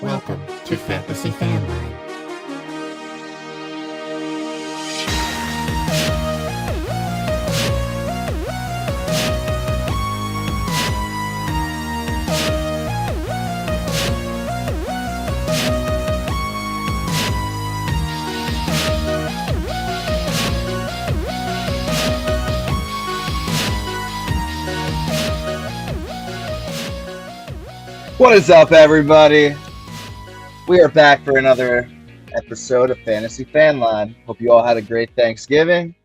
Welcome to Fantasy Fanline. What is up, everybody? We are back for another episode of Fantasy Fanline. Hope you all had a great Thanksgiving.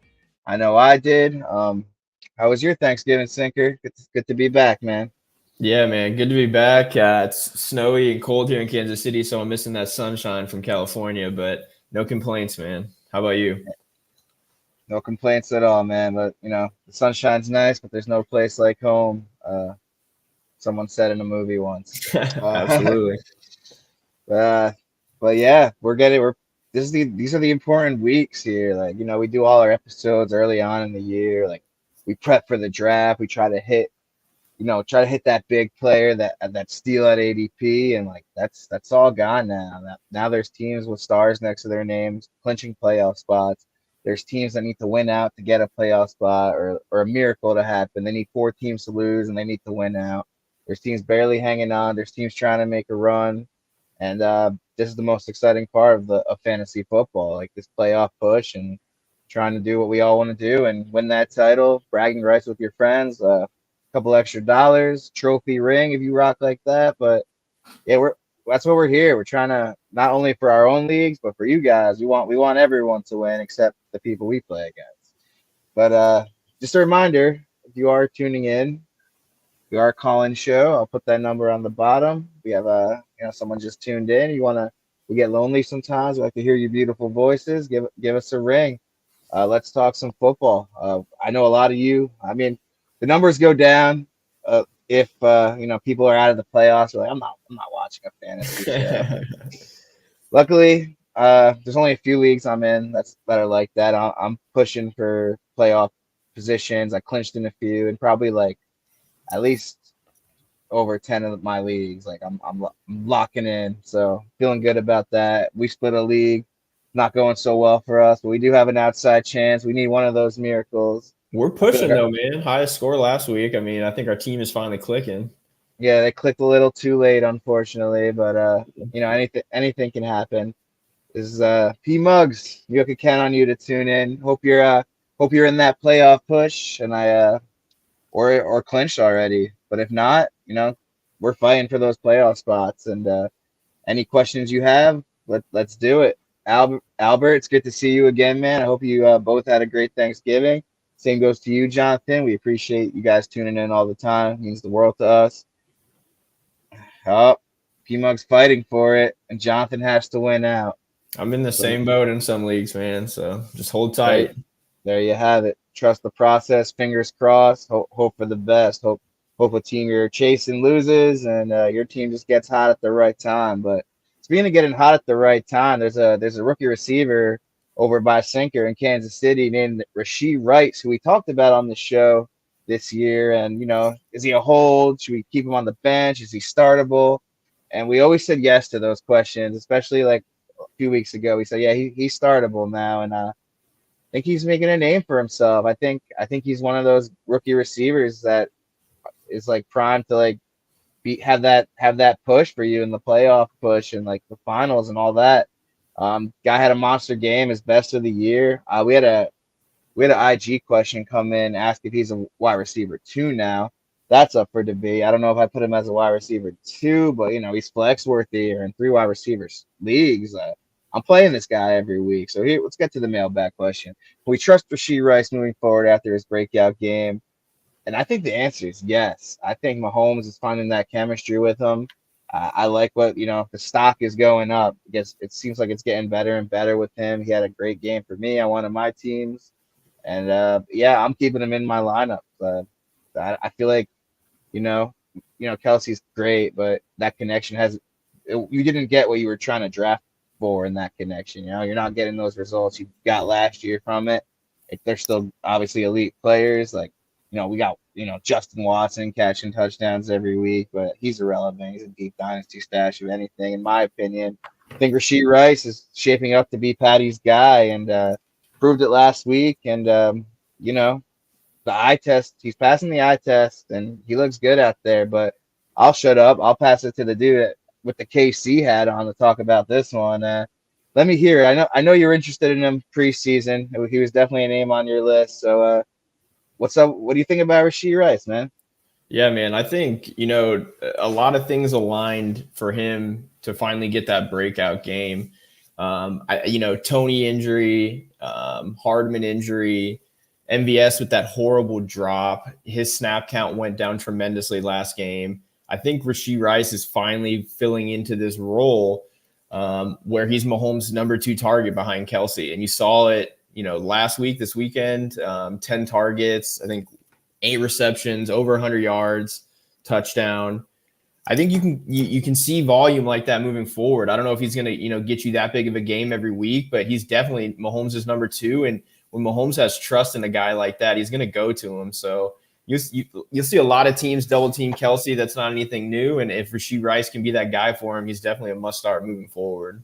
I know I did. How was your Thanksgiving, Sinker? Good to be back, man. Yeah, man, good to be back. It's snowy and cold here in Kansas City, so I'm missing that sunshine from California, but no complaints, man. How about you? No complaints at all, man. But the sunshine's nice, but there's no place like home. Someone said in a movie once. Uh, Absolutely. uh, but yeah, these are the important weeks here. Like, we do all our episodes early on in the year. Like, we prep for the draft. We try to hit that big player that steal at ADP, and like that's all gone now. Now there's teams with stars next to their names clinching playoff spots. There's teams that need to win out to get a playoff spot or a miracle to happen. They need four teams to lose and they need to win out. There's teams barely hanging on. There's teams trying to make a run, and this is the most exciting part of fantasy football, like this playoff push and trying to do what we all want to do and win that title, bragging rights with your friends. Couple extra dollars, trophy ring if you rock like that. But yeah, that's what we're here. We're trying to not only for our own leagues, but for you guys. We want everyone to win except the people we play against. But just a reminder, if you are tuning in, we are a call-in show. I'll put that number on the bottom. We have someone just tuned in. We get lonely sometimes. We like to hear your beautiful voices. Give us a ring. Let's talk some football. I know a lot of you. I mean, the numbers go down if people are out of the playoffs. They're like, I'm not watching a fantasy show. Luckily, there's only a few leagues I'm in that are like that. I'm pushing for playoff positions. I clinched in a few, and probably like at least over 10 of my leagues. Like I'm locking in, so feeling good about that. We split a league, not going so well for us, but we do have an outside chance. We need one of those miracles. We're pushing though, man. Highest score last week. I mean, I think our team is finally clicking. Yeah, they clicked a little too late, unfortunately, but anything can happen. This is P Mugs. You can count on you to tune in. Hope you're in that playoff push, and or clinched already. But if not, we're fighting for those playoff spots. And any questions you have, let's do it. Albert, it's good to see you again, man. I hope you both had a great Thanksgiving. Same goes to you, Jonathan. We appreciate you guys tuning in all the time. It means the world to us. Oh, P-Mug's fighting for it, and Jonathan has to win out. I'm in the same boat in some leagues, man. So just hold tight. There you have it. Trust the process. Fingers crossed. Hope for the best. Hope a team you're chasing loses, and your team just gets hot at the right time. But speaking of getting hot at the right time, there's a rookie receiver over by Sinker in Kansas City named Rashee Rice, who we talked about on the show this year. And, is he a hold? Should we keep him on the bench? Is he startable? And we always said yes to those questions, especially like a few weeks ago. We said, yeah, he's startable now. And I think he's making a name for himself. I think he's one of those rookie receivers that is like primed to like have that push for you in the playoff push and like the finals and all that. Guy had a monster game, his best of the year. We had an IG question come in, ask if he's a wide receiver 2 now. That's up for debate. I don't know if I put him as a wide receiver 2, but he's flex worthy or in 3 wide receivers leagues. I'm playing this guy every week. So here, let's get to the mailbag question. Can we trust Rashee Rice moving forward after his breakout game? And I think the answer is yes. I think Mahomes is finding that chemistry with him. I like what, the stock is going up. It seems like it's getting better and better with him. He had a great game for me on one of my teams. And, I'm keeping him in my lineup. I feel like, Kelsey's great, but that connection you didn't get what you were trying to draft for in that connection. You're not getting those results you got last year from it. They're still obviously elite players. Like, we got Justin Watson catching touchdowns every week, but he's irrelevant. He's a deep dynasty stash of anything, in my opinion. I think Rashee Rice is shaping up to be Patty's guy and proved it last week. And, the eye test, he's passing the eye test and he looks good out there. But I'll shut up. I'll pass it to the dude with the KC hat on to talk about this one. Let me hear it. I know you're interested in him preseason. He was definitely a name on your list. So, what's up? What do you think about Rashee Rice, man? Yeah, man. I think, a lot of things aligned for him to finally get that breakout game. Tony injury, Hardman injury, MVS with that horrible drop. His snap count went down tremendously last game. I think Rashee Rice is finally filling into this role where he's Mahomes' number 2 target behind Kelsey. And you saw it, last week, this weekend, 10 targets, I think 8 receptions, over 100 yards, touchdown. I think you can see volume like that moving forward. I don't know if he's going to, get you that big of a game every week, but he's definitely Mahomes' number 2. And when Mahomes has trust in a guy like that, he's going to go to him. So you'll see a lot of teams double team Kelsey. That's not anything new. And if Rashee Rice can be that guy for him, he's definitely a must start moving forward.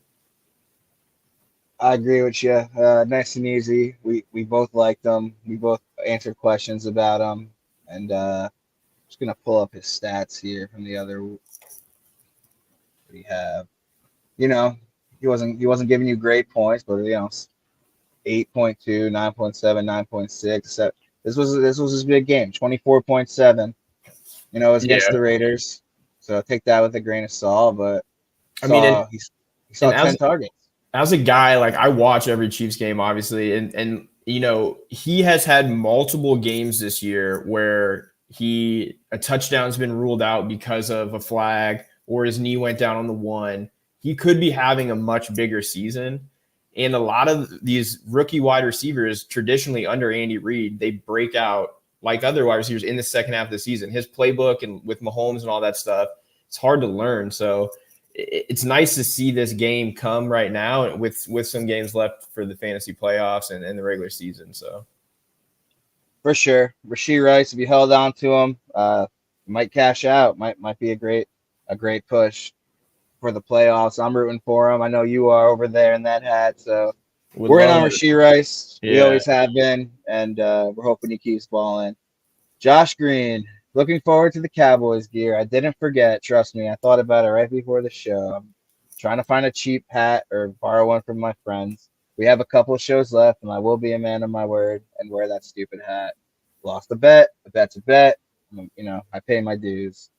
I agree with you. Nice and easy. We both liked him. We both answered questions about him. And just going to pull up his stats here from the other we have. He wasn't giving you great points, but 8.2, 9.7, 9.6. This was his big game, 24.7. It was against the Raiders. So take that with a grain of salt, but he saw 10 targets. As a guy, I watch every Chiefs game, obviously, and he has had multiple games this year where a touchdown's been ruled out because of a flag or his knee went down on the 1. He could be having a much bigger season. And a lot of these rookie wide receivers, traditionally under Andy Reid, they break out like other wide receivers in the second half of the season. His playbook and with Mahomes and all that stuff, it's hard to learn. So it's nice to see this game come right now with some games left for the fantasy playoffs and the regular season. So for sure, Rashee Rice, if you held on to him, might cash out. Might be a great push for the playoffs. I'm rooting for him. I know you are over there in that hat. So we're in on Rashee Rice. Yeah. We always have been, and we're hoping he keeps balling. Josh Green, looking forward to the Cowboys gear. I didn't forget. Trust me. I thought about it right before the show. I'm trying to find a cheap hat or borrow one from my friends. We have a couple of shows left, and I will be a man of my word and wear that stupid hat. Lost a bet. A bet's a bet. I pay my dues.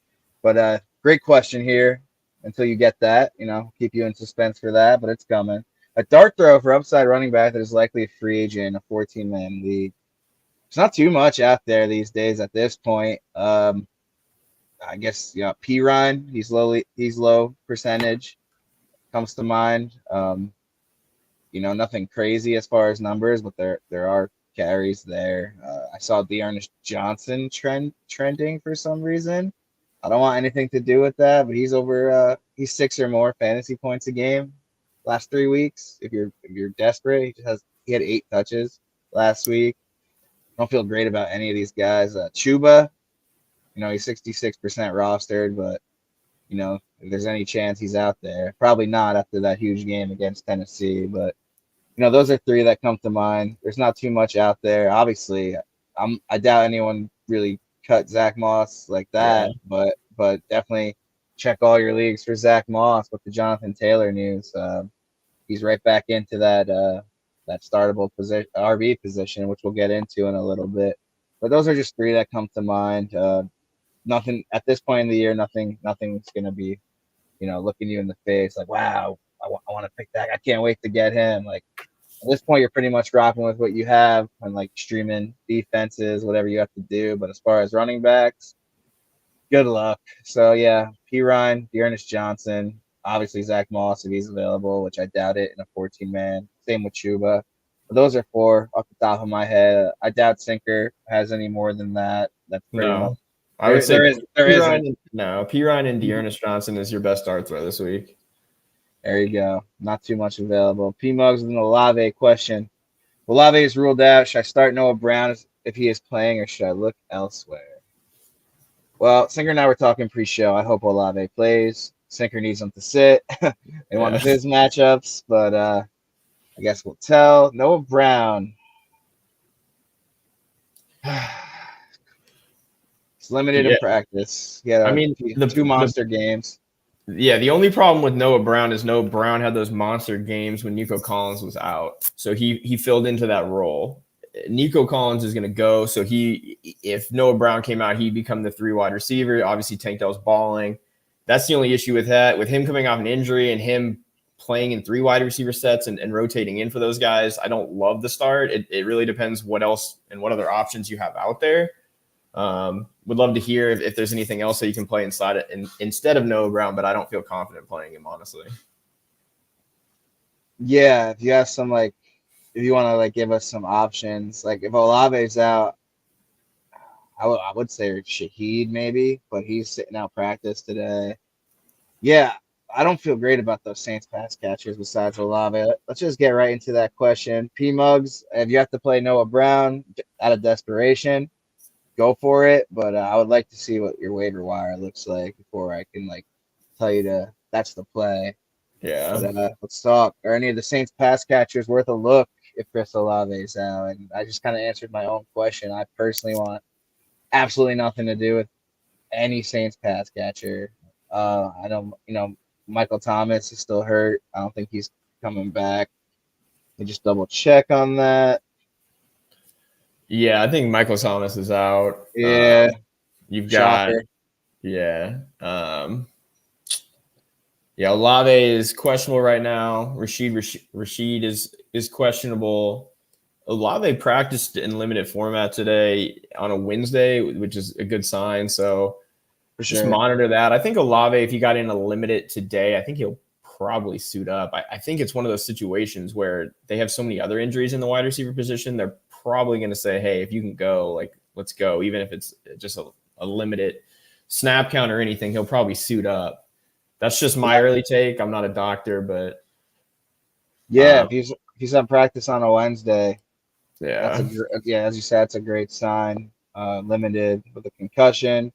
But great question here. Until you get that, keep you in suspense for that, but it's coming. A dart throw for upside running back that is likely a free agent in a 14-man league. It's not too much out there these days at this point. I guess P Ryan, he's low percentage comes to mind. Nothing crazy as far as numbers, but there are carries there. I saw D'Ernest Johnson trending for some reason. I don't want anything to do with that, but he's over he's 6 or more fantasy points a game last 3 weeks. If you're desperate, he had 8 touches last week. I don't feel great about any of these guys. Chuba, he's 66% rostered, but if there's any chance he's out there, probably not after that huge game against Tennessee. But those are 3 that come to mind. There's not too much out there. Obviously, I doubt anyone really cut Zach Moss like that, but definitely check all your leagues for Zach Moss with the Jonathan Taylor news. He's right back into that startable position, RB position, which we'll get into in a little bit. But those are just 3 that come to mind. Nothing at this point in the year. Nothing's going to be, looking you in the face like, wow, I want to pick that. I can't wait to get him. Like at this point, you're pretty much rocking with what you have and streaming defenses, whatever you have to do. But as far as running backs, good luck. So yeah, P Ryan, D'Ernest Johnson, obviously Zach Moss if he's available, which I doubt it in a 14-man. Same with Chuba. But those are 4 off the top of my head. I doubt Sinker has any more than that. That's pretty much. I would say P Ryan and D'Ernest Johnson is your best dart throw this week. There you go. Not too much available. P Mugs with an Olave question. Olave is ruled out. Should I start Noah Brown if he is playing, or should I look elsewhere? Well, Sinker and I were talking pre-show. I hope Olave plays. Sinker needs him to sit in one Yeah. of his matchups, but I guess we'll tell. Noah Brown. He's limited in Yeah. practice. He had I mean, two monster games. the only problem with Noah Brown is Noah Brown had those monster games when Nico Collins was out. So he filled into that role. Nico Collins is going to go. So if Noah Brown came out, he'd become the 3 wide receiver. Obviously, Tank Dell's balling. That's the only issue with that. With him coming off an injury and him playing in 3 wide receiver sets and rotating in for those guys, I don't love the start. It really depends what else and what other options you have out there. Would love to hear if there's anything else that you can play inside it instead of Noah Brown, but I don't feel confident playing him, honestly. Yeah, if you have some if you want to give us some options, like if Olave's out, I would say Shaheed maybe, but he's sitting out practice today. Yeah, I don't feel great about those Saints pass catchers besides Olave. Let's just get right into that question. P Mugs, if you have to play Noah Brown out of desperation, go for it. But I would like to see what your waiver wire looks like before I can tell you that's the play. Yeah. But let's talk. Are any of the Saints pass catchers worth a look if Chris Olave is out? And I just kind of answered my own question. I personally want absolutely nothing to do with any Saints pass catcher. I know, Michael Thomas is still hurt. I don't think he's coming back. Let me just double check on that. Yeah, I think Michael Thomas is out. Yeah. You've got, Shocker. yeah. Olave is questionable right now. Rashid is questionable. Olave practiced in limited format today on a Wednesday, which is a good sign. So For just sure. monitor that. I think Olave, if he got in a limited today, I think he'll probably suit up. I think it's one of those situations where they have so many other injuries in the wide receiver position. They're probably going to say, hey, if you can go, let's go. Even if it's just a limited snap count or anything, he'll probably suit up. That's just my early take. I'm not a doctor, but yeah, if he's on practice on a Wednesday, yeah, as you said, it's a great sign. Limited with a concussion.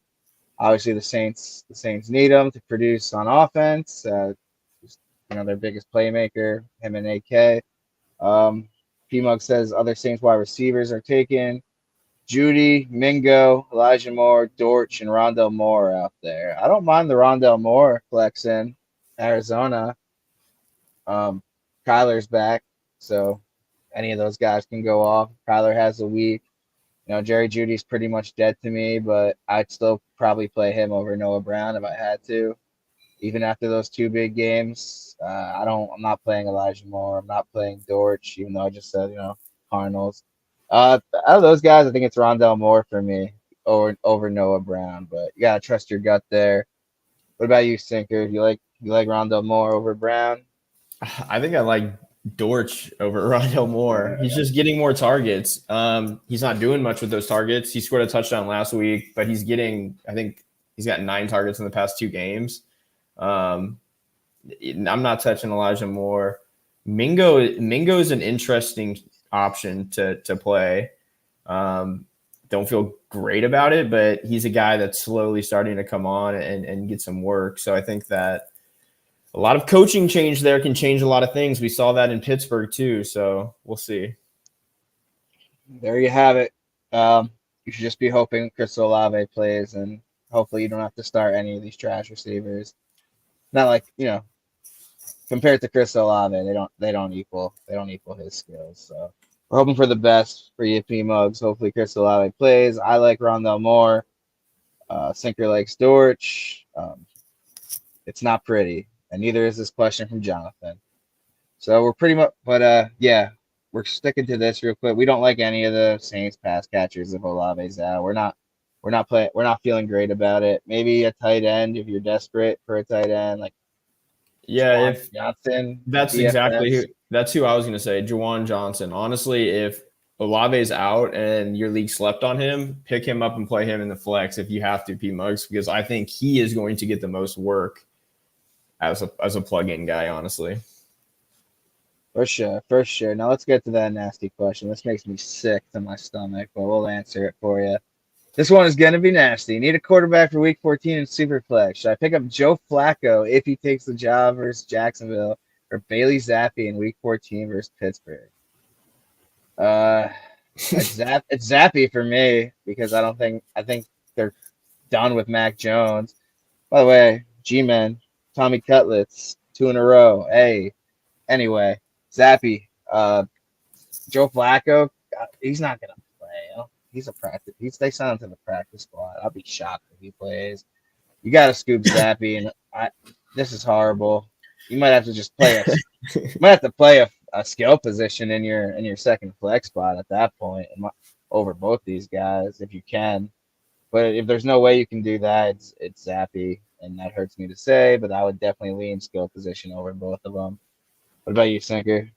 Obviously, the Saints need him to produce on offense. Their biggest playmaker, him and AK. P-Mug says other Saints wide receivers are taken. Judy, Mingo, Elijah Moore, Dortch, and Rondell Moore out there. I don't mind the Rondell Moore flex in Arizona. Kyler's back, so any of those guys can go off. Kyler has a week. Jerry Judy's pretty much dead to me, but I'd still probably play him over Noah Brown if I had to. Even after those 2 big games, I'm not playing Elijah Moore. I'm not playing Dortch, even though I just said, Cardinals. Out of those guys, I think it's Rondell Moore for me over Noah Brown, but you gotta trust your gut there. What about you, Sinker? You like Rondell Moore over Brown? I think I like Dortch over Rondell Moore. He's just getting more targets. He's not doing much with those targets. He scored a touchdown last week, but I think he's got 9 targets in the past 2 games. I'm not touching Elijah Moore. Mingo is an interesting option to play. Don't feel great about it, but he's a guy that's slowly starting to come on and get some work. So I think that a lot of coaching change there can change a lot of things. We saw that in Pittsburgh too. So we'll see. There you have it. You should just be hoping Chris Olave plays, and hopefully you don't have to start any of these trash receivers. Not compared to Chris Olave, they don't equal his skills. So we're hoping for the best for you, P Mugs. Hopefully Chris Olave plays. I like Rondell Moore. Sinker likes Dortch. It's not pretty, and neither is this question from Jonathan. So we're pretty much, but yeah, we're sticking to this real quick. We don't like any of the Saints pass catchers if Olave's out. We're not feeling great about it. Maybe a tight end if you're desperate for a tight end, Yeah, if Johnson. that's who I was going to say, Juwan Johnson. Honestly, if Olave is out and your league slept on him, pick him up and play him in the flex if you have to, P Mugs, because I think he is going to get the most work as a plug-in guy, honestly. For sure. Now let's get to that nasty question. This makes me sick to my stomach, but we'll answer it for you. This one is going to be nasty. Need a quarterback for Week 14 in Superflex. Should I pick up Joe Flacco if he takes the job versus Jacksonville, or Bailey Zappi in Week 14 versus Pittsburgh? It's Zappi for me because I think they're done with Mac Jones. By the way, G-Men, Tommy Cutlets, 2 in a row. Hey, anyway, Zappi, Joe Flacco, he's not gonna play. He's a practice. They signed him to the practice squad. I'll be shocked if he plays. You got to scoop Zappi, and this is horrible. You might have to just play a skill position in your second flex spot at that point, over both these guys if you can. But if there's no way you can do that, it's Zappi, and that hurts me to say, but I would definitely lean skill position over both of them. What about you, Sinker?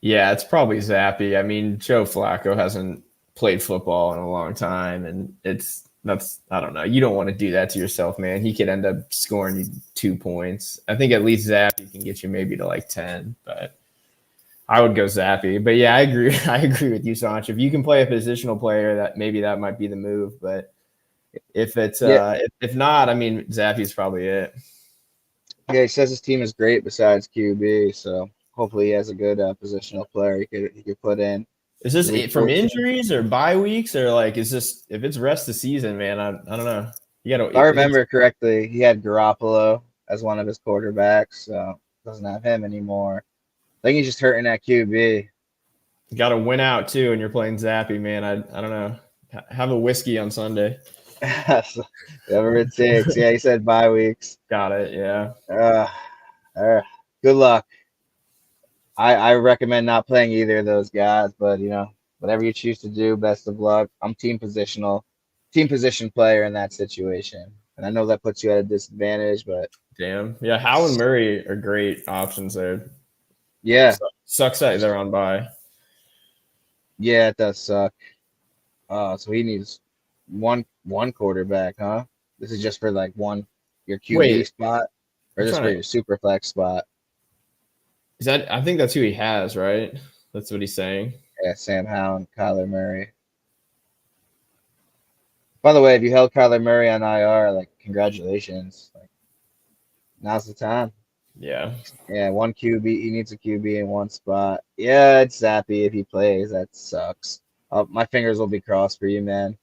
Yeah, it's probably Zappi. I mean, Joe Flacco hasn't played football in a long time, and I don't know. You don't want to do that to yourself, man. He could end up scoring you 2 points. I think at least Zappi can get you maybe to like 10, but I would go Zappi. But yeah, I agree. I agree with you, Sanch. If you can play a positional player, that might be the move. But if it's if not, I mean, Zappi's probably it. Yeah, he says his team is great besides QB, so hopefully he has a good positional player he could put in. Is this from injuries or bye weeks, or like is this if it's rest of season, man? I don't know. You gotta. If I remember correctly, he had Garoppolo as one of his quarterbacks, so doesn't have him anymore. I think he's just hurting at QB. You got to win out too, and you're playing Zappi, man. I don't know. Have a whiskey on Sunday. Whatever it takes. Yeah, he said bye weeks. Got it. Yeah. Good luck. I recommend not playing either of those guys, but whatever you choose to do, best of luck. I'm team position player in that situation, and I know that puts you at a disadvantage, but damn, yeah, Howell and Murray are great options there. Yeah, sucks that they're on bye. Yeah, it does suck. So he needs one quarterback, huh? This is just for like your QB spot, or just for your super flex spot. Is that? I think that's who he has, right? That's what he's saying. Yeah, Sam Howell and Kyler Murray. By the way, if you held Kyler Murray on IR, like congratulations. Like now's the time. Yeah. Yeah, one QB. He needs a QB in one spot. Yeah, it's Zappi if he plays. That sucks. My fingers will be crossed for you, man.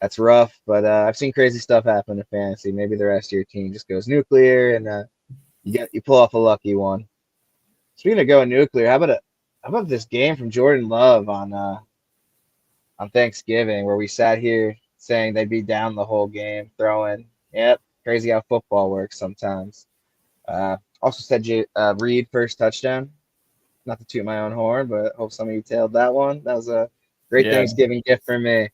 That's rough, but I've seen crazy stuff happen in fantasy. Maybe the rest of your team just goes nuclear, and you pull off a lucky one. Speaking of going nuclear, how about this game from Jordan Love on Thanksgiving where we sat here saying they'd be down the whole game throwing. Yep, crazy how football works sometimes. Also said Reed first touchdown. Not to toot my own horn, but hope some of you tailed that one. That was a great Thanksgiving gift for me.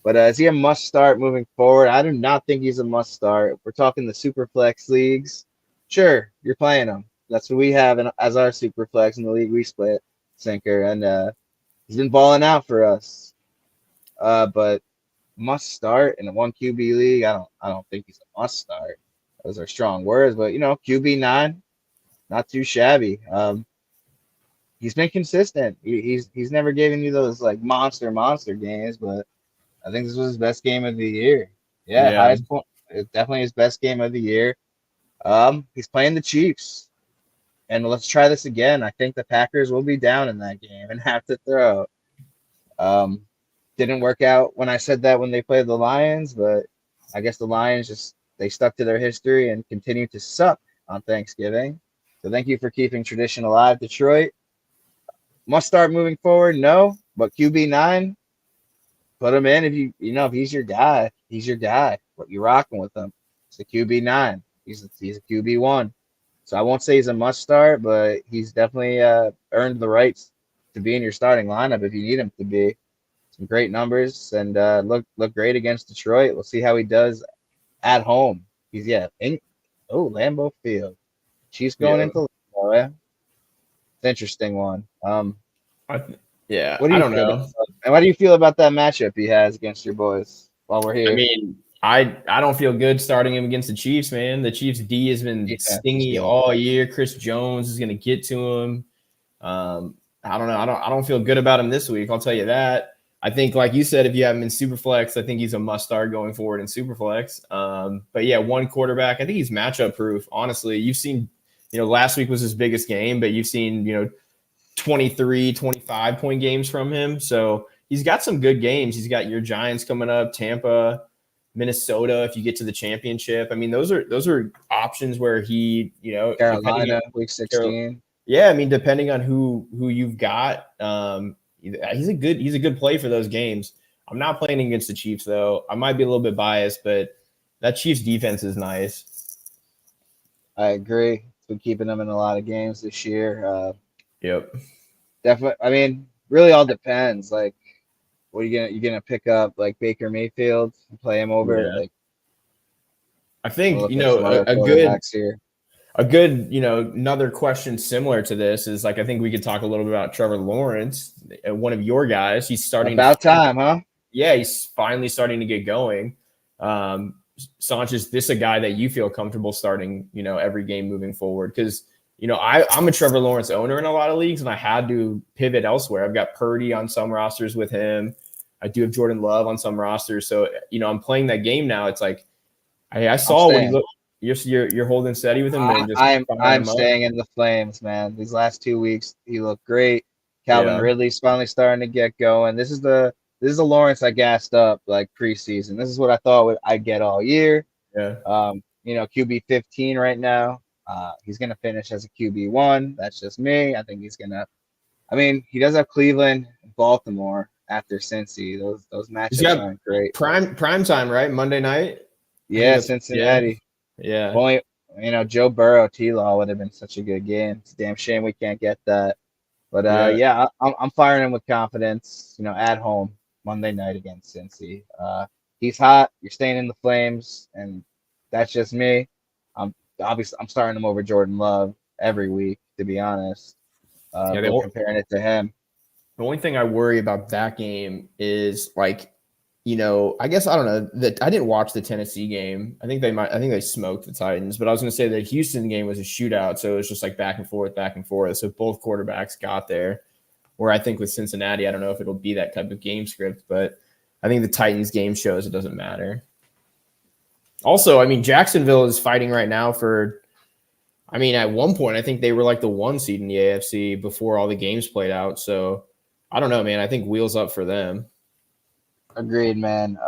But is he a must start moving forward? I do not think he's a must start. If we're talking the Superflex leagues, sure, you're playing him. That's what we have as our Superflex in the league we split, Sinker, and he's been balling out for us. But must start in a one QB league, I don't think he's a must start. Those are strong words, but QB9, not too shabby. He's been consistent. He's never given you those like monster games, but I think this was his best game of the year. Yeah. Highest point. It's definitely his best game of the year. He's playing the Chiefs, and let's try this again. I think the Packers will be down in that game and have to throw. Didn't work out when I said that when they played the Lions, but I guess the Lions they stuck to their history and continue to suck on Thanksgiving. So thank you for keeping tradition alive, Detroit. Must start moving forward? No, but QB9, put him in if he's your guy. He's your guy. What you rocking with him? It's a QB9. He's a QB1. So I won't say he's a must start, but he's definitely earned the rights to be in your starting lineup if you need him to be. Some great numbers and look great against Detroit. We'll see how he does at home. He's Lambeau Field. Chiefs going into Lambeau. Yeah. It's an interesting one. I don't know. And what do you feel about that matchup he has against your boys while we're here? I mean, I don't feel good starting him against the Chiefs, man. The Chiefs D has been stingy all year. Chris Jones is going to get to him. I don't know. I don't feel good about him this week. I'll tell you that. I think, like you said, if you have him in Superflex, I think he's a must start going forward in Superflex. But yeah, one quarterback. I think he's matchup proof. Honestly, you've seen, last week was his biggest game, but you've seen, 23, 25 point games from him. So he's got some good games. He's got your Giants coming up, Tampa, Minnesota. If you get to the championship, I mean, those are options where he, Carolina, week 16. Yeah, I mean, depending on who you've got, he's a good play for those games. I'm not playing against the Chiefs though. I might be a little bit biased, but that Chiefs defense is nice. I agree. It's been keeping them in a lot of games this year. Yep. Definitely. I mean, really all depends. Like, what are you gonna pick up like Baker Mayfield and play him over? Yeah. Like, I think a good, another question similar to this is like I think we could talk a little bit about Trevor Lawrence, one of your guys. He's starting time, huh? Yeah, he's finally starting to get going. Sanchez, this a guy that you feel comfortable starting, every game moving forward? Because I'm a Trevor Lawrence owner in a lot of leagues, and I had to pivot elsewhere. I've got Purdy on some rosters with him. I do have Jordan Love on some rosters. So, I'm playing that game now. It's like I saw when you look. You're holding steady with him. I'm staying in the flames, man. These last 2 weeks, he looked great. Calvin Ridley's finally starting to get going. This is the Lawrence I gassed up like preseason. This is what I thought I'd get all year. Yeah. QB 15 right now. He's gonna finish as a QB 1. That's just me. I think he's gonna. I mean, he does have Cleveland, and Baltimore after Cincy. Those matchups aren't great. Prime time, right? Monday night. Yeah, Cincinnati. Yeah. Only, Joe Burrow, T-Law would have been such a good game. It's a damn shame we can't get that. But I'm firing him with confidence. At home Monday night against Cincy. He's hot. You're staying in the flames, and that's just me. I'm starting him over Jordan Love every week, to be honest. Comparing it to him. The only thing I worry about that game is like, I guess I don't know that I didn't watch the Tennessee game. I think they smoked the Titans, but I was going to say the Houston game was a shootout, so it was just like back and forth. So both quarterbacks got there. Where I think with Cincinnati, I don't know if it'll be that type of game script, but I think the Titans game shows it doesn't matter. Also, I mean, Jacksonville is fighting right now for. I mean, at one point, I think they were like the 1 seed in the AFC before all the games played out. So I don't know, man. I think wheels up for them. Agreed, man.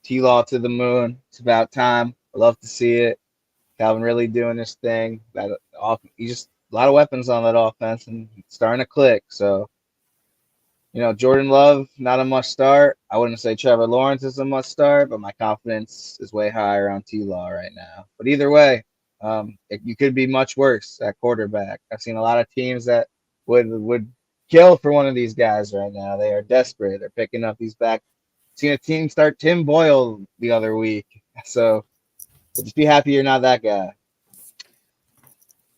T-Law to the moon. It's about time. I love to see it. Calvin really doing this thing. He just a lot of weapons on that offense and it's starting to click. So, Jordan Love, not a must start. I wouldn't say Trevor Lawrence is a must start, but my confidence is way higher on T-Law right now. But either way, you could be much worse at quarterback. I've seen a lot of teams that would kill for one of these guys right now. They are desperate. They're picking up these back. Seen a team start Tim Boyle the other week. So just be happy you're not that guy.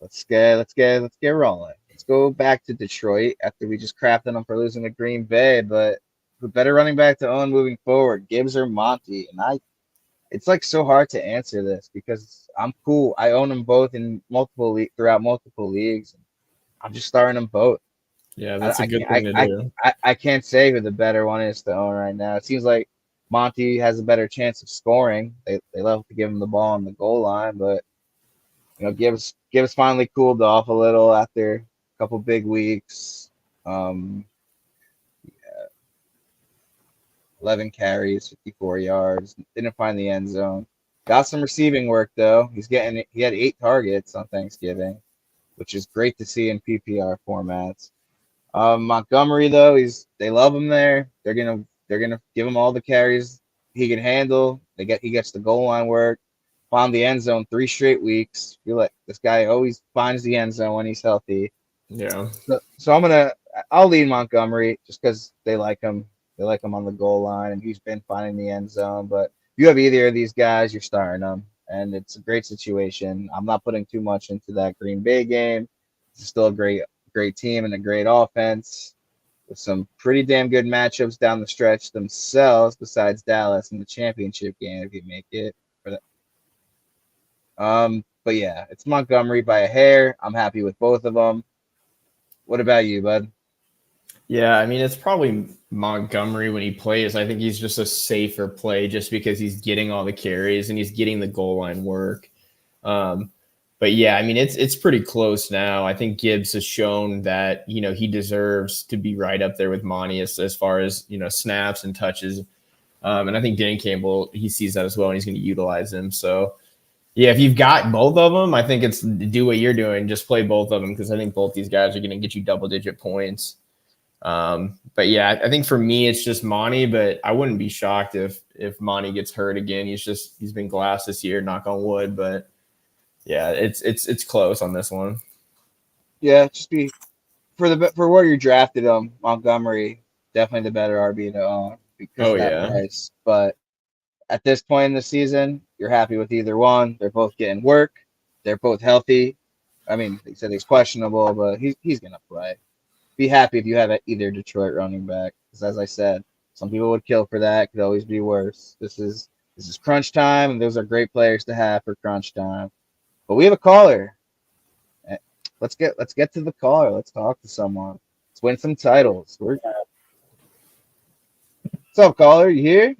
Let's get rolling. Let's go back to Detroit after we just crapped on them for losing to Green Bay, but the better running back to own moving forward, Gibbs or Monty. And it's like so hard to answer this because I'm cool. I own them both in throughout multiple leagues. I'm just starting them both. Yeah, that's a good thing to do. I can't say who the better one is to own right now. It seems like Monty has a better chance of scoring. They love to give him the ball on the goal line, but Gibbs finally cooled off a little after a couple big weeks. 11 carries, 54 yards. Didn't find the end zone. Got some receiving work though. He had 8 targets on Thanksgiving, which is great to see in PPR formats. Montgomery though, they love him there. They're gonna give him all the carries he can handle. He gets the goal line work. Found the end zone 3 straight weeks. Feel like this guy always finds the end zone when he's healthy. Yeah. So I'll lead Montgomery just because they like him. They like him on the goal line, and he's been finding the end zone. But if you have either of these guys, you're starting them, and it's a great situation. I'm not putting too much into that Green Bay game. It's still a great team and a great offense with some pretty damn good matchups down the stretch themselves besides Dallas in the championship game if you make it. But yeah, it's Montgomery by a hair. I'm happy with both of them. What about you, bud? Yeah, I mean, it's probably Montgomery when he plays. I think he's just a safer play just because he's getting all the carries and he's getting the goal line work. Um, but yeah, I mean, it's pretty close now. I think Gibbs has shown that, he deserves to be right up there with Monty as far as, snaps and touches. And I think Dan Campbell, he sees that as well, and he's going to utilize him. So, yeah, if you've got both of them, I think it's do what you're doing. Just play both of them because I think both these guys are going to get you double-digit points. But yeah, I think for me, it's just Monty, but I wouldn't be shocked if Monty gets hurt again. He's been glass this year, knock on wood, but yeah, it's close on this one. Yeah, just be for where you drafted him, Montgomery, definitely the better RB to own because Oh of that yeah. price. But at this point in the season, you're happy with either one. They're both getting work. They're both healthy. I mean, they said he's questionable, but he's gonna play. Be happy if you have either Detroit running back. Because as I said, some people would kill for that. Could always be worse. This is crunch time, and those are great players to have for crunch time. But we have a caller. Eh, let's get to the caller. Let's talk to someone. Let's win some titles. What's up, caller? You here?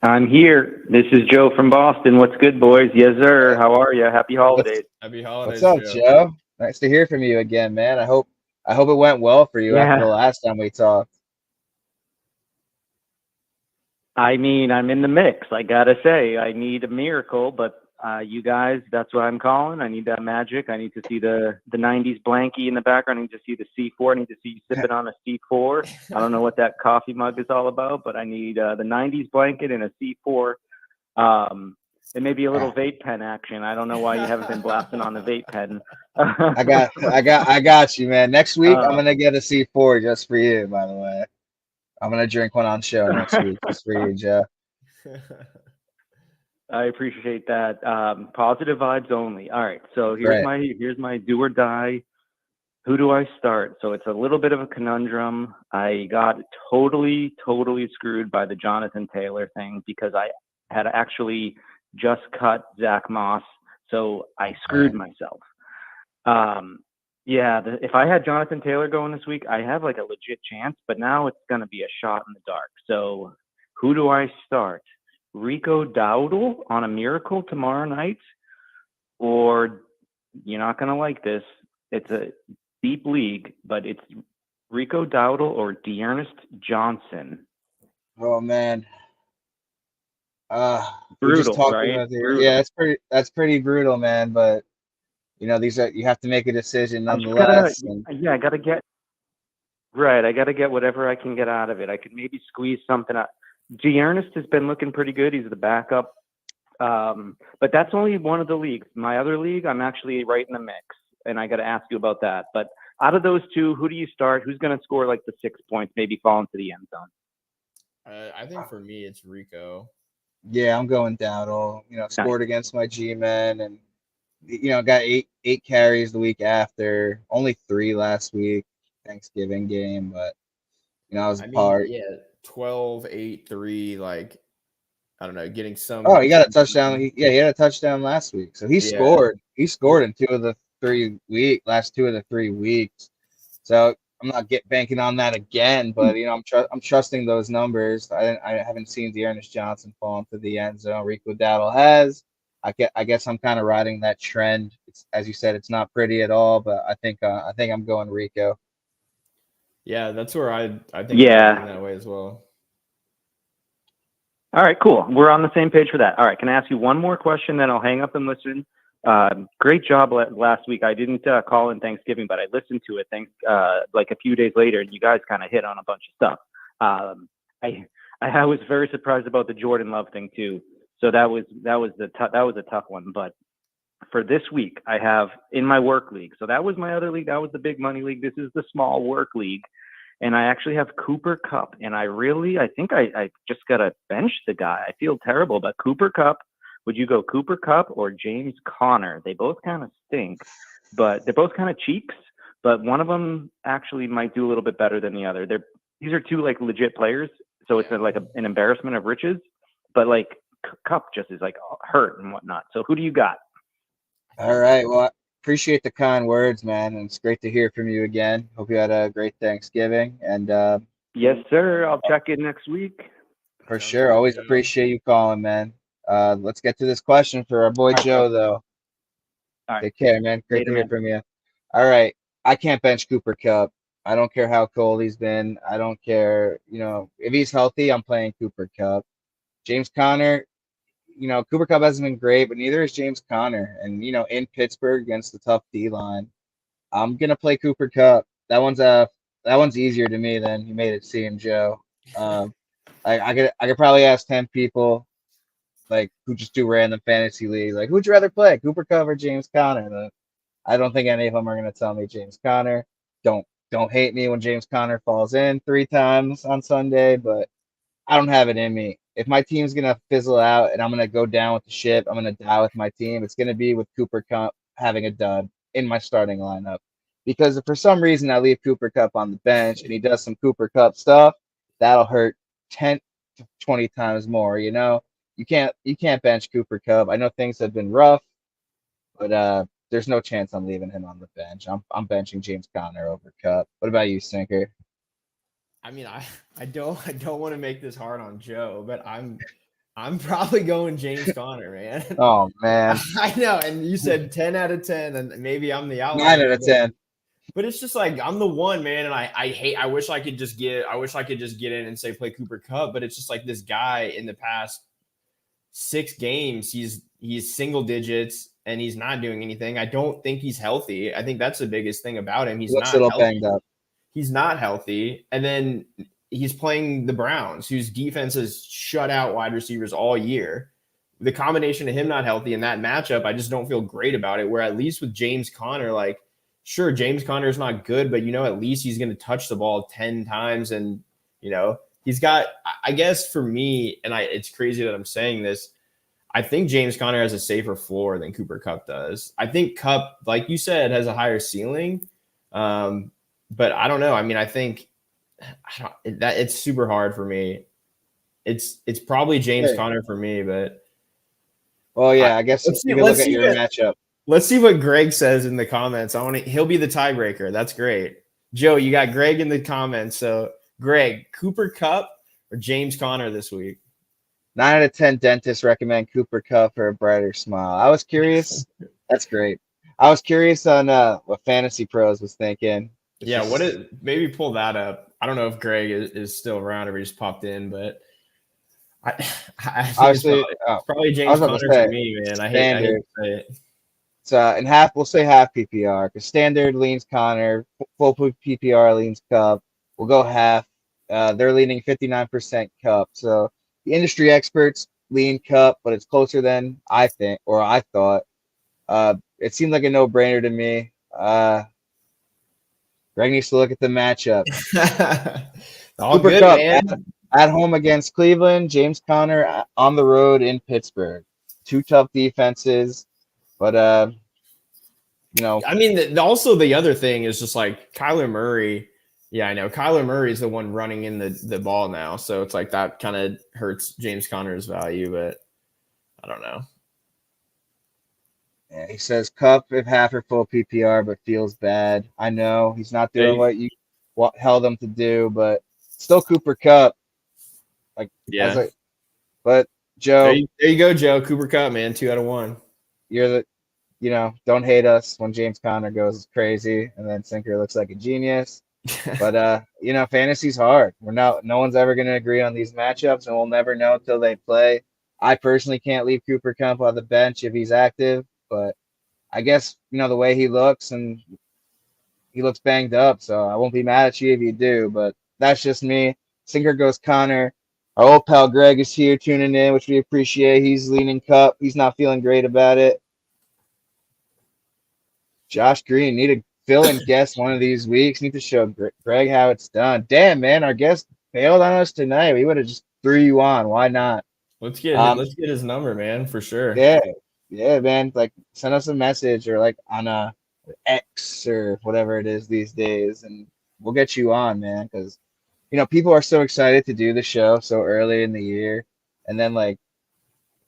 I'm here. This is Joe from Boston. What's good, boys? Yes, sir. How are you? Happy holidays. Happy holidays, What's up, Joe? Nice to hear from you again, man. I hope it went well for you after the last time we talked. I mean, I'm in the mix. I gotta say, I need a miracle, but you guys, that's what I'm calling. I need that magic. I need to see the '90s blankie in the background. I need to see the C4. I need to see you sipping on a C4. I don't know what that coffee mug is all about, but I need the '90s blanket and a C4. And maybe a little vape pen action. I don't know why you haven't been blasting on the vape pen. I got you, man. Next week I'm gonna get a C4 just for you. By the way, I'm gonna drink one on show next week just for you, Joe. I appreciate that. Positive vibes only. All right. So here's my do or die. Who do I start? So it's a little bit of a conundrum. I got totally screwed by the Jonathan Taylor thing because I had actually just cut Zach Moss, so I screwed myself. If I had Jonathan Taylor going this week, I have like a legit chance, but now it's going to be a shot in the dark. So who do I start? Rico Dowdle on a miracle tomorrow night? Or you're not going to like this. It's a deep league, but it's Rico Dowdle or Dearness Johnson. Oh, man. Brutal, right? Brutal. Yeah, that's pretty brutal, man. But you have to make a decision nonetheless. I gotta get whatever I can get out of it. I could maybe squeeze something out. Dearness has been looking pretty good. He's the backup, but that's only one of the leagues. My other league, I'm actually right in the mix, and I got to ask you about that. But out of those two, who do you start? Who's going to score like the 6 points, maybe fall into the end zone? I think for me, it's Rico. Yeah, I'm going Dowdle. Scored against my G-men and got eight carries the week after. Only 3 last week, Thanksgiving game, but I was part. Yeah, 12, 8, 3, like I don't know, getting some. Oh, he got a touchdown. He had a touchdown last week, so he scored. He scored in last 2 of the 3 weeks. So I'm not banking on that again, but I'm trusting those numbers. I haven't seen Dearness Johnson fall into the end zone. Rico Dowdle has. I guess I'm kind of riding that trend. As you said, it's not pretty at all, but I think I'm going Rico. Yeah, that's where I think I'm that way as well. All right, cool. We're on the same page for that. All right, can I ask you one more question, then I'll hang up and listen? Great job last week. I didn't call in Thanksgiving, but I listened to it like a few days later, and you guys kind of hit on a bunch of stuff. I was very surprised about the Jordan Love thing too. So that was a tough one. But for this week, I have in my work league. So that was my other league. That was the big money league. This is the small work league. And I actually have Cooper Kupp. And I think I just got to bench the guy. I feel terrible. But Cooper Kupp, would you go Cooper Kupp or James Conner? They both kind of stink, but they're both kind of cheeks. But one of them actually might do a little bit better than the other. These are 2 like legit players. So it's like an embarrassment of riches. But like Kupp just is like hurt and whatnot. So who do you got? All right. Well, appreciate the kind words, man. And it's great to hear from you again. Hope you had a great Thanksgiving. And Yes, sir. I'll check in next week. for Sounds sure, good, always Joe. appreciate you calling, man. Let's get to this question for our boy All right, Joe, bro. though. All right. Take care, man. Great Later, to hear man. from you. All right. I can't bench Cooper Cup. I don't care how cold he's been. I don't care, if he's healthy, I'm playing Cooper Cup. James Conner, Cooper Cup hasn't been great, but neither is James Conner. And, in Pittsburgh against the tough D line, I'm gonna play Cooper Cup. That one's easier to me than you made it seem, Joe. Um, I could probably ask 10 people like who just do random fantasy leagues, like who'd you rather play, Cooper Cup or James Conner? I don't think any of them are gonna tell me James Conner. Don't hate me when James Conner falls in 3 times on Sunday, but I don't have it in me. If my team's gonna fizzle out and I'm gonna go down with the ship, I'm gonna die with my team. It's gonna be with Cooper Cup having a dud in my starting lineup. Because if for some reason I leave Cooper Cup on the bench and he does some Cooper Cup stuff, that'll hurt 10 to 20 times more. You can't bench Cooper Cup. I know things have been rough, but there's no chance I'm leaving him on the bench. I'm benching James Conner over Cup. What about you, Sinker? I mean, I don't want to make this hard on Joe, but I'm probably going James Conner, man. Oh man, I know, and you said 10 out of 10, and maybe I'm the outlier. 9 out of 10. But it's just like I'm the one, man, and I wish I could just get in and say play Cooper Cup, but it's just like this guy in the past 6 games, he's single digits and he's not doing anything. I don't think he's healthy. I think that's the biggest thing about him. He's Looks not a little healthy. banged up. He's not healthy. And then he's playing the Browns, whose defense has shut out wide receivers all year. The combination of him not healthy and that matchup, I just don't feel great about it. Where at least with James Conner, like, sure, James Conner is not good, but, at least he's going to touch the ball 10 times. And, he's got, I guess for me, and it's crazy that I'm saying this, I think James Conner has a safer floor than Cooper Cup does. I think Cup, like you said, has a higher ceiling. But I don't know. I mean, I think that it's super hard for me. It's probably James Conner for me, but well, yeah, I guess you can look at your matchup. Let's see what Greg says in the comments. He'll be the tiebreaker. That's great. Joe, you got Greg in the comments. So Greg, Cooper Cup or James Conner this week? 9 out of 10 dentists recommend Cooper Cup for a brighter smile. I was curious. That's great. I was curious on what Fantasy Pros was thinking. Yeah, maybe pull that up. I don't know if Greg is still around or he just popped in, but I think Obviously, it's probably James Conner for me, man. I hate to say it. So we'll say half PPR because standard leans Conner, full PPR leans Cup. We'll go half. They're leaning 59% Cup. So the industry experts lean Cup, but it's closer than I think or I thought. It seemed like a no-brainer to me. Greg needs to look at the matchup. Cooper good, Cup man. at home against Cleveland, James Conner on the road in Pittsburgh. 2 tough defenses, but I mean, also the other thing is just like Kyler Murray. Yeah, I know Kyler Murray is the one running in the ball now, so it's like that kind of hurts James Conner's value, but I don't know. Yeah, he says Cup if half or full PPR, but feels bad. I know he's not doing what you held him to do, but still Cooper Cup. But Joe, there you go, Joe. Cooper Cup, man, 2 out of 1. You're don't hate us when James Conner goes crazy and then Sinker looks like a genius. But fantasy's hard. No one's ever gonna agree on these matchups, and we'll never know until they play. I personally can't leave Cooper Cup on the bench if he's active, but I guess the way he looks, and he looks banged up, so I won't be mad at you if you do, but that's just me. Sinker goes Conner. Our old pal Greg is here tuning in, which we appreciate. He's leaning Cup. He's not feeling great about it. Josh Green, need to fill in guest one of these weeks. Need to show Greg how it's done. Damn, man, our guest failed on us tonight. We would have just threw you on. Why not? Let's get his number, man, for sure. Yeah, man. Like, send us a message or like on a X or whatever it is these days, and we'll get you on, man. Because people are so excited to do the show so early in the year, and then like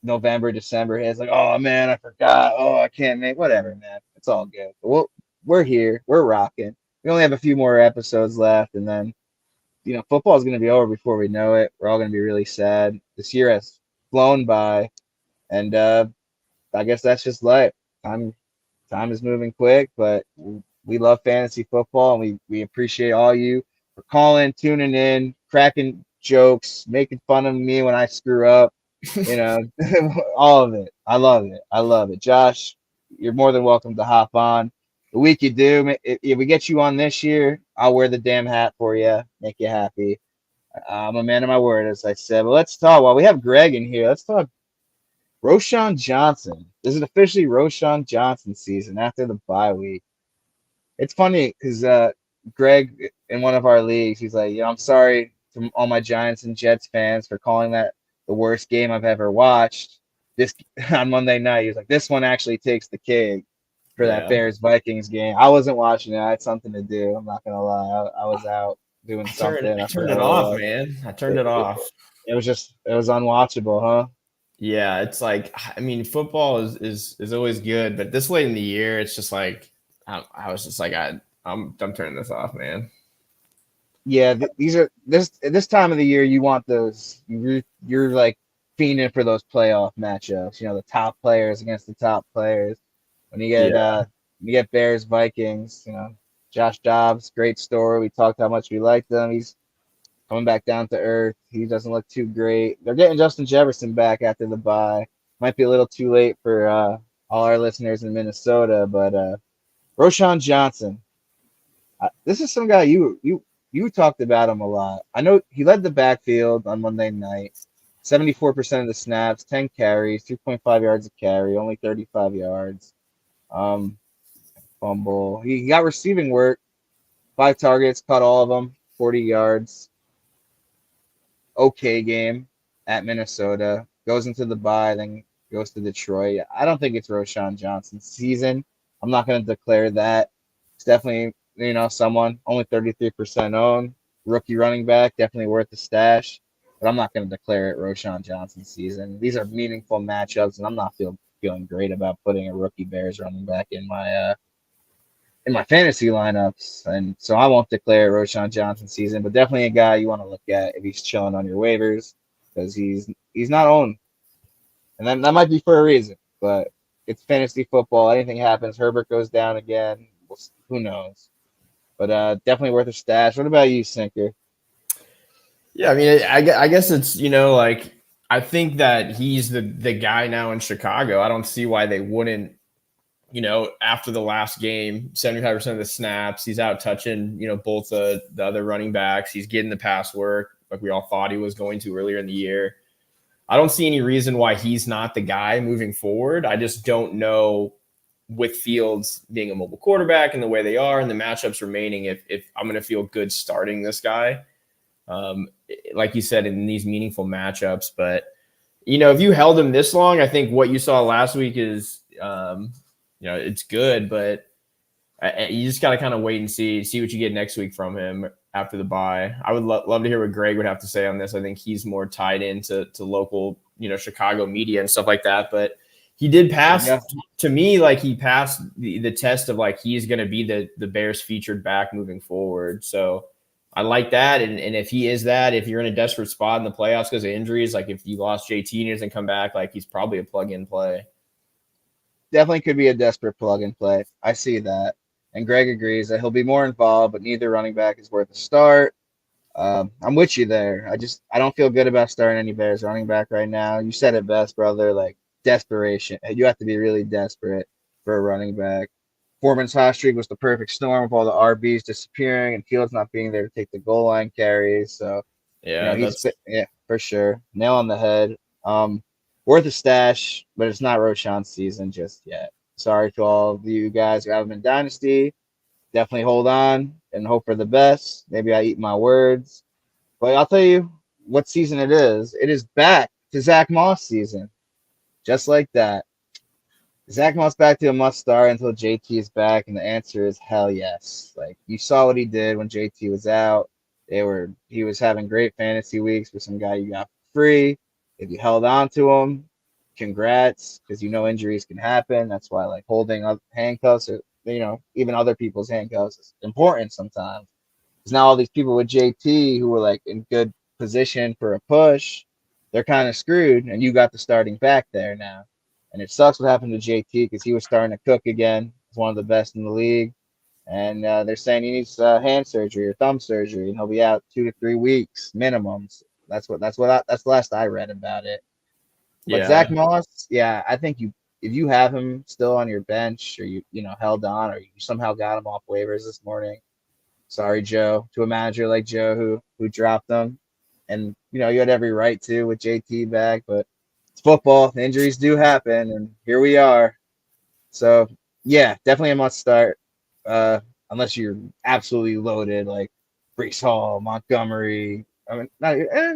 November, December hits, like, oh man, I forgot. Oh, I can't make whatever, man. It's all good. We're here. We're rocking. We only have a few more episodes left, and then football is going to be over before we know it. We're all going to be really sad. This year has flown by, and I guess that's just life. Time is moving quick, but we love fantasy football, and we appreciate all you for calling, tuning in, cracking jokes, making fun of me when I screw up. All of it. I love it. I love it. Josh, you're more than welcome to hop on. The week you do, if we get you on this year, I'll wear the damn hat for you, make you happy. I'm a man of my word, as I said. But let's talk. While we have Greg in here, let's talk Roshan Johnson. This is officially Roshan Johnson season after the bye week. It's funny because Greg in one of our leagues, he's like, I'm sorry to all my Giants and Jets fans for calling that the worst game I've ever watched. This on Monday night, he was like, this one actually takes the cake for that Bears Vikings game. I wasn't watching it. I had something to do. I'm not gonna lie. I was out doing something. I turned it off, man. I turned it off. It was unwatchable, huh? Yeah, it's like, I mean, football is always good, but this late in the year, it's just like I was just like I'm turning this off, man. Yeah, this time of the year you want those. You're like fiending for those playoff matchups. The top players against the top players. When you get Bears Vikings, Josh Dobbs, great story. We talked how much we liked him. He's coming back down to earth. He doesn't look too great. They're getting Justin Jefferson back after the bye. Might be a little too late for all our listeners in Minnesota, but Roshan Johnson. This is some guy you talked about him a lot. I know he led the backfield on Monday night. 74% of the snaps, 10 carries, 2.5 yards a carry, only 35 yards. Fumble. He got receiving work. 5 targets, caught all of them, 40 yards. Okay game at Minnesota. Goes into the bye, then goes to Detroit. I don't think it's Roshan Johnson's season. I'm not going to declare that. It's definitely, someone only 33% owned. Rookie running back, definitely worth the stash. But I'm not going to declare it Roshan Johnson's season. These are meaningful matchups, and I'm not feeling great about putting a rookie Bears running back in my fantasy lineups, and so I won't declare Roshan Johnson season, but definitely a guy you want to look at if he's chilling on your waivers because he's not owned, and that might be for a reason. But it's fantasy football. Anything happens. Herbert goes down again. Who knows? But definitely worth a stash. What about you, Sinker? Yeah, I mean, I guess it's like I think that he's the guy now in Chicago. I don't see why they wouldn't. After the last game, 75% of the snaps, he's out touching, both the other running backs. He's getting the pass work like we all thought he was going to earlier in the year. I don't see any reason why he's not the guy moving forward. I just don't know with Fields being a mobile quarterback and the way they are and the matchups remaining, if I'm going to feel good starting this guy. Like you said, in these meaningful matchups. But, if you held him this long, I think what you saw last week is it's good, but you just got to kind of wait and see what you get next week from him after the bye. I would love to hear what Greg would have to say on this. I think he's more tied into local, Chicago media and stuff like that. But he did pass to me, like he passed the test of like he's going to be the Bears featured back moving forward. So I like that. And if he is that, if you're in a desperate spot in the playoffs because of injuries, like if you lost JT and he doesn't come back, like he's probably a plug-in play. Definitely could be a desperate plug-and-play. I see that. And Greg agrees that he'll be more involved, but neither running back is worth a start. I'm with you there. I don't feel good about starting any Bears running back right now. You said it best, brother, like desperation. You have to be really desperate for a running back. Foreman's hot streak was the perfect storm of all the RBs disappearing and Fields not being there to take the goal line carries. So, for sure. Nail on the head. Worth a stash, but it's not Roshan's season just yet. Sorry to all of you guys who have him in Dynasty. Definitely hold on and hope for the best. Maybe I eat my words. But I'll tell you what season it is. It is back to Zach Moss season. Just like that. Zach Moss back to a must start until JT is back, and the answer is hell yes. Like you saw what he did when JT was out. He was having great fantasy weeks with some guy you got free. If you held on to him, congrats, because injuries can happen. That's why like holding up handcuffs or even other people's handcuffs is important sometimes. Because now all these people with JT who were like in good position for a push, they're kind of screwed, and you got the starting back there now. And it sucks what happened to JT because he was starting to cook again. He's one of the best in the league, and they're saying he needs hand surgery or thumb surgery, and he'll be out 2 to 3 weeks minimum. So that's the last I read about it. But Yeah. Zach Moss, yeah, I think if you have him still on your bench or you held on or you somehow got him off waivers this morning, sorry Joe, to a manager like Joe who dropped them, and you had every right to with JT back, but it's football. Injuries do happen, and here we are. So yeah, definitely a must start. Unless you're absolutely loaded like Brees Hall, Montgomery. I mean,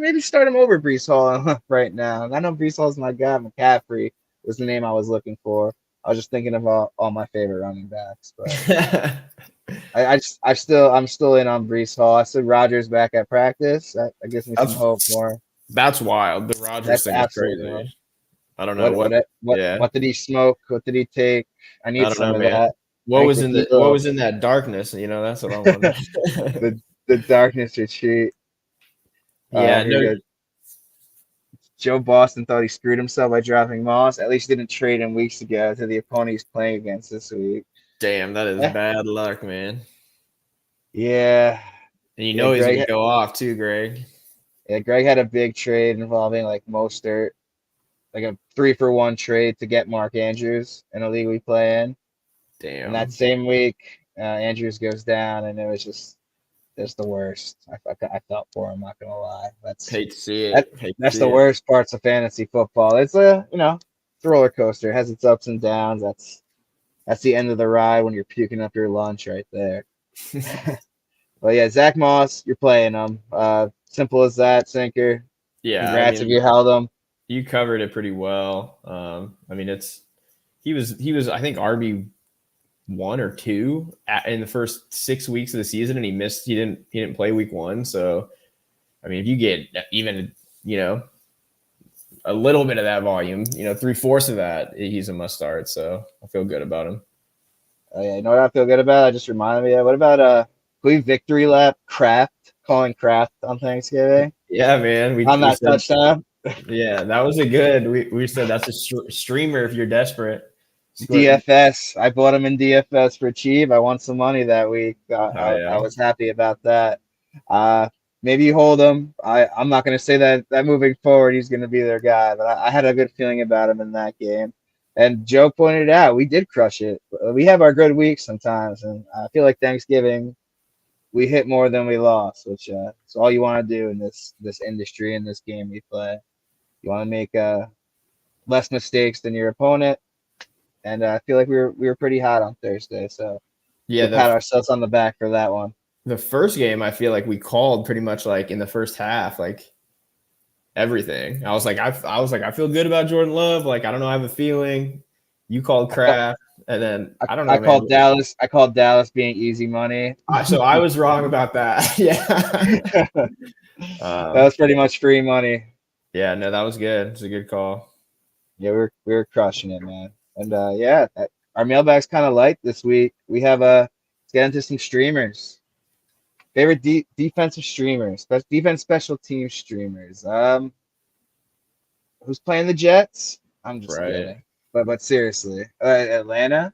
maybe start him over Brees Hall right now. I know Brees Hall's my guy. McCaffrey was the name I was looking for. I was just thinking of all my favorite running backs, but I'm still in on Brees Hall. I said Rodgers back at practice. That gives me some hope more. That's wild. The Rodgers That's thing is absolutely wild. crazy. I don't know What did he smoke? What did he take? I I need don't some know, of man. that. What was Hank in that darkness? That's what I'm wondering. the darkness retreat. Yeah, Here we no, go. Joe Boston thought he screwed himself by dropping Moss. At least he didn't trade him weeks ago to the opponent he's playing against this week. damn, that is bad luck, man. Yeah. And he's Greg, gonna go off too, Greg. Yeah, Greg had a big trade involving like Mostert, like a 3-for-1 trade to get Mark Andrews in a league we play in. Damn. And that same week, Andrews goes down, and it was just the worst. I felt for him. I'm not gonna lie. Hate to see it. That's the worst parts of fantasy football. It's it's a roller coaster. It has its ups and downs. That's the end of the ride when you're puking up your lunch right there. But yeah, Zach Moss, you're playing him. Simple as that, sinker. Yeah, Congrats if you held him. You covered it pretty well. He was I think RB1 or 2 in the first 6 weeks of the season, and he didn't play week 1. So if you get even a little bit of that volume, 3/4 of that, he's a must start. So I feel good about him. Oh yeah, you know what I feel good about? I just reminded me of what about we victory lap Kraft, calling Kraft on Thanksgiving? Yeah, man. We said, touchdown. Yeah, that was a good. We said that's a streamer if you're desperate. DFS. I bought him in DFS for cheap. I won some money that week. I was happy about that. Maybe you hold him. I'm not going to say that moving forward he's going to be their guy, but I had a good feeling about him in that game. And Joe pointed out we did crush it. We have our good weeks sometimes, and I feel like Thanksgiving we hit more than we lost, which is all you want to do in this industry, in this game we play. You want to make less mistakes than your opponent, and I feel like we were pretty hot on Thursday, so we'll pat ourselves on the back for that one. The first game, I feel like we called pretty much like in the first half, like everything. I was like, I feel good about Jordan Love. Like, I don't know, I have a feeling. You called Kraft, and then I don't know. I called Dallas. I called Dallas being easy money. So I was wrong about that. Yeah, that was pretty much free money. Yeah, no, that was good. It's a good call. Yeah, we were crushing it, man. And our mailbag's kind of light this week. We have let's get into some streamers. Favorite defensive streamers, defense special team streamers. Who's playing the Jets? I'm just kidding. But seriously, Atlanta.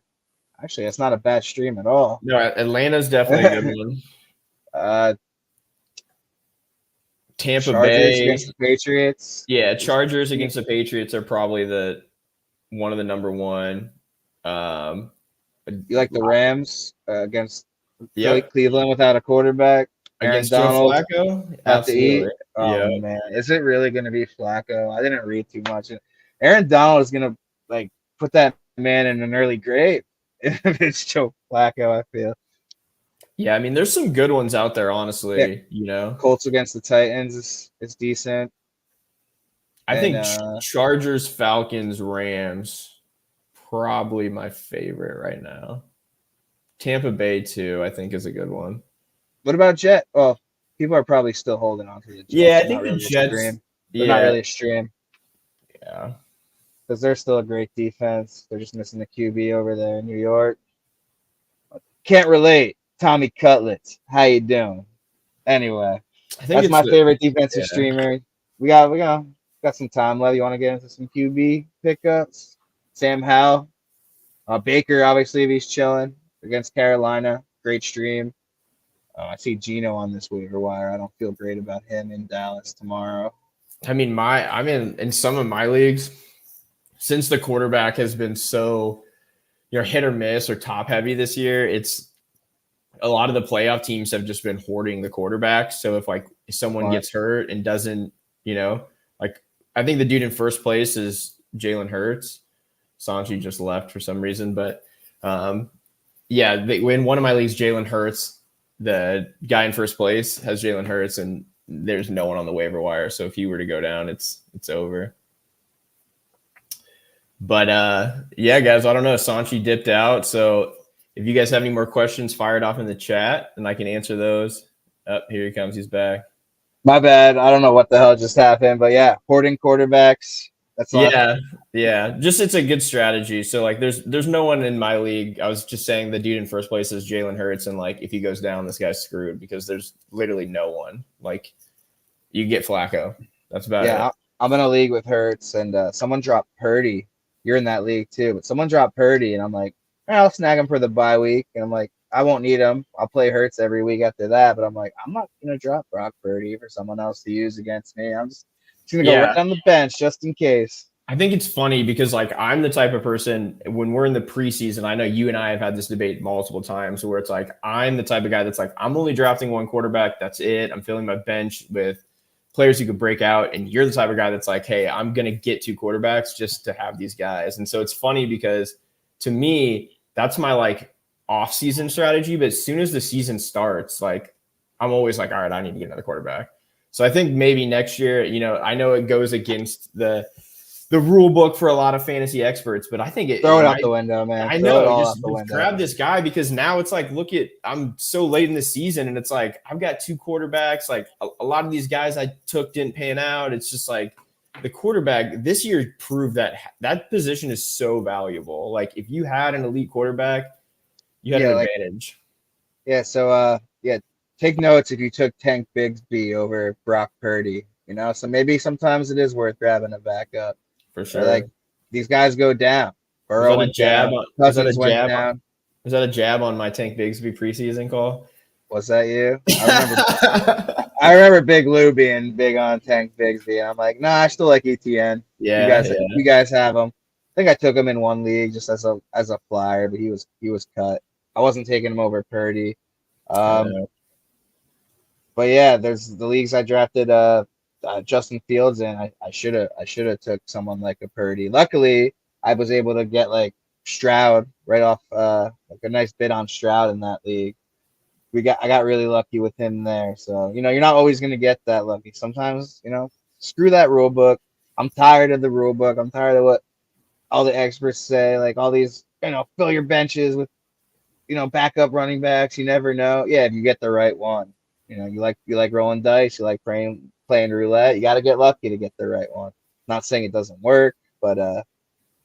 Actually, that's not a bad stream at all. No, Atlanta's definitely a good one. Tampa Chargers Bay against the Patriots. Yeah, Chargers against the Patriots are probably one of the number one. You like the Rams against Cleveland without a quarterback? Against Joe Flacco? Absolutely. Oh man, is it really going to be Flacco? I didn't read too much. Aaron Donald is going to put that man in an early grave if it's Joe Flacco, I feel. Yeah, there's some good ones out there, honestly. Colts against the Titans is decent. I think Chargers, Falcons, Rams, probably my favorite right now. Tampa Bay too, I think, is a good one. What about Jet? Well, people are probably still holding on to the Jets. Yeah, I think the Jets. They're not really a stream. Yeah. because they're still a great defense. They're just missing the QB over there in New York. Can't relate. Tommy Cutlets, how you doing? Anyway, I think that's it's my the favorite defensive yeah. streamer. We got some time left. You want to get into some QB pickups? Sam Howell, Baker, obviously, if he's chilling against Carolina, great stream. I see Gino on this waiver wire. I don't feel great about him in Dallas tomorrow. I mean, I'm in some of my leagues, since the quarterback has been so hit or miss or top heavy this year. It's a lot of the playoff teams have just been hoarding the quarterback. So if someone gets hurt and doesn't, like I think the dude in first place is Jalen Hurts. Sanchi just left for some reason, but in one of my leagues, Jalen Hurts, the guy in first place has Jalen Hurts, and there's no one on the waiver wire. So if he were to go down, it's over. But yeah, guys, I don't know. Sanchi dipped out. So if you guys have any more questions, fire it off in the chat and I can answer those. Here he comes. He's back. My bad. I don't know what the hell just happened, but yeah, hoarding quarterbacks. That's yeah. Just it's a good strategy. So like, there's no one in my league. I was just saying the dude in first place is Jalen Hurts, and like if he goes down, this guy's screwed because there's literally no one. Like you get Flacco. That's about it. I'm in a league with Hurts, and someone dropped Purdy. You're in that league too, but someone dropped Purdy, and I'm like, I'll snag him for the bye week, and I'm like, I won't need him. I'll play Hurts every week after that, but I'm like, I'm not gonna drop Brock Purdy for someone else to use against me. I'm just gonna go right on the bench just in case. I think it's funny because like I'm the type of person when we're in the preseason, I know you and I have had this debate multiple times where it's like I'm the type of guy that's like I'm only drafting one quarterback. That's it. I'm filling my bench with players who could break out. And you're the type of guy that's like, hey, I'm going to get 2 quarterbacks just to have these guys. And so it's funny because to me, that's my like off-season strategy. But as soon as the season starts, like I'm always like, all right, I need to get another quarterback. So I think maybe next year, I know it goes against the rule book for a lot of fantasy experts, but I think throw it out the window, man. I know, just grab this guy because now it's like, look at, I'm so late in the season and it's like, I've got 2 quarterbacks. Like a lot of these guys I took didn't pan out. It's just like the quarterback this year proved that position is so valuable. Like if you had an elite quarterback, you had an advantage. So take notes if you took Tank Bigsby over Brock Purdy, so maybe sometimes it is worth grabbing a backup. For sure. Like these guys go down. Burrow went down. Cousins went down. Was that a jab on my Tank Bigsby preseason call? Was that you? I remember Big Lou being big on Tank Bigsby, and I'm like, nah, I still like ETN. Yeah, you guys have him. I think I took him in one league just as a flyer, but he was cut. I wasn't taking him over Purdy. But yeah, there's the leagues I drafted Justin Fields in. I should have took someone like a Purdy. Luckily, I was able to get like Stroud right off like a nice bid on Stroud in that league. I got really lucky with him there. So you're not always gonna get that lucky. Sometimes screw that rule book. I'm tired of the rule book. I'm tired of what all the experts say. Like all these fill your benches with backup running backs. You never know. Yeah, if you get the right one. You like rolling dice. You like playing roulette. You got to get lucky to get the right one. Not saying it doesn't work, but I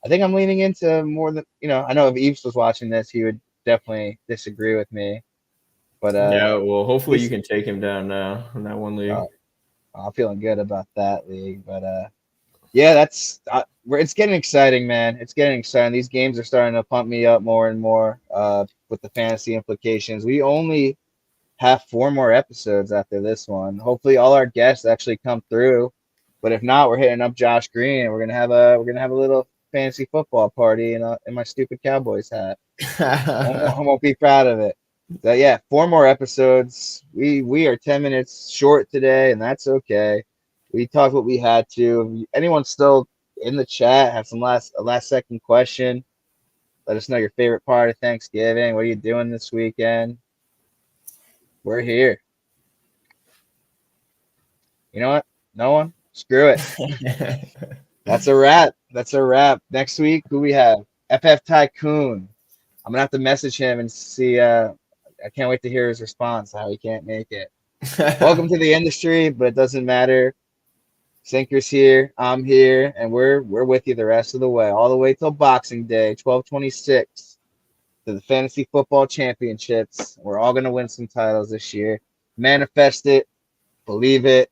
think I'm leaning into more than I know if Eves was watching this, he would definitely disagree with me. But yeah, well, hopefully you can take him down now in that one league. I'm feeling good about that league, but yeah, it's getting exciting, man. It's getting exciting. These games are starting to pump me up more and more with the fantasy implications. We only have 4 more episodes after this one. Hopefully all our guests actually come through, but if not, we're hitting up Josh Green and we're gonna have a little fantasy football party in my stupid Cowboys hat. I won't be proud of it. So yeah, 4 more episodes. We are 10 minutes short today, and that's okay. We talked what we had to. If anyone's still in the chat, have some last second question, let us know your favorite part of Thanksgiving. What are you doing this weekend? We're here. You know what? No one? Screw it. That's a wrap. Next week, who we have? FF Tycoon. I'm gonna have to message him and see. I can't wait to hear his response. How he can't make it. Welcome to the industry, but it doesn't matter. Sinker's here. I'm here, and we're with you the rest of the way, all the way till Boxing Day, 12/26, to the Fantasy Football Championships. We're all gonna win some titles this year. Manifest it, believe it.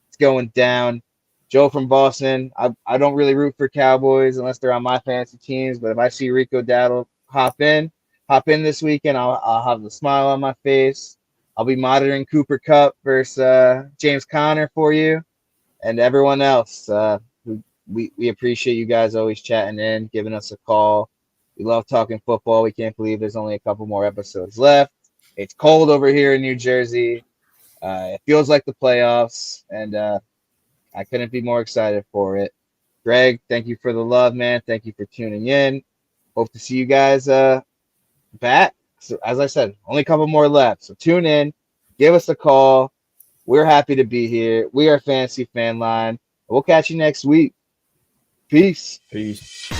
It's going down. Joe from Boston. I don't really root for Cowboys unless they're on my fantasy teams, but if I see Rico Dowdle hop in this weekend, I'll have a smile on my face. I'll be monitoring Cooper Kupp versus James Conner for you and everyone else. We appreciate you guys always chatting in, giving us a call. We love talking football. We can't believe there's only a couple more episodes left. It's cold over here in New Jersey. It feels like the playoffs, and I couldn't be more excited for it. Greg, thank you for the love, man. Thank you for tuning in. Hope to see you guys back. So, as I said, only a couple more left. So tune in, give us a call. We're happy to be here. We are Fantasy Fanline. We'll catch you next week. Peace. Peace.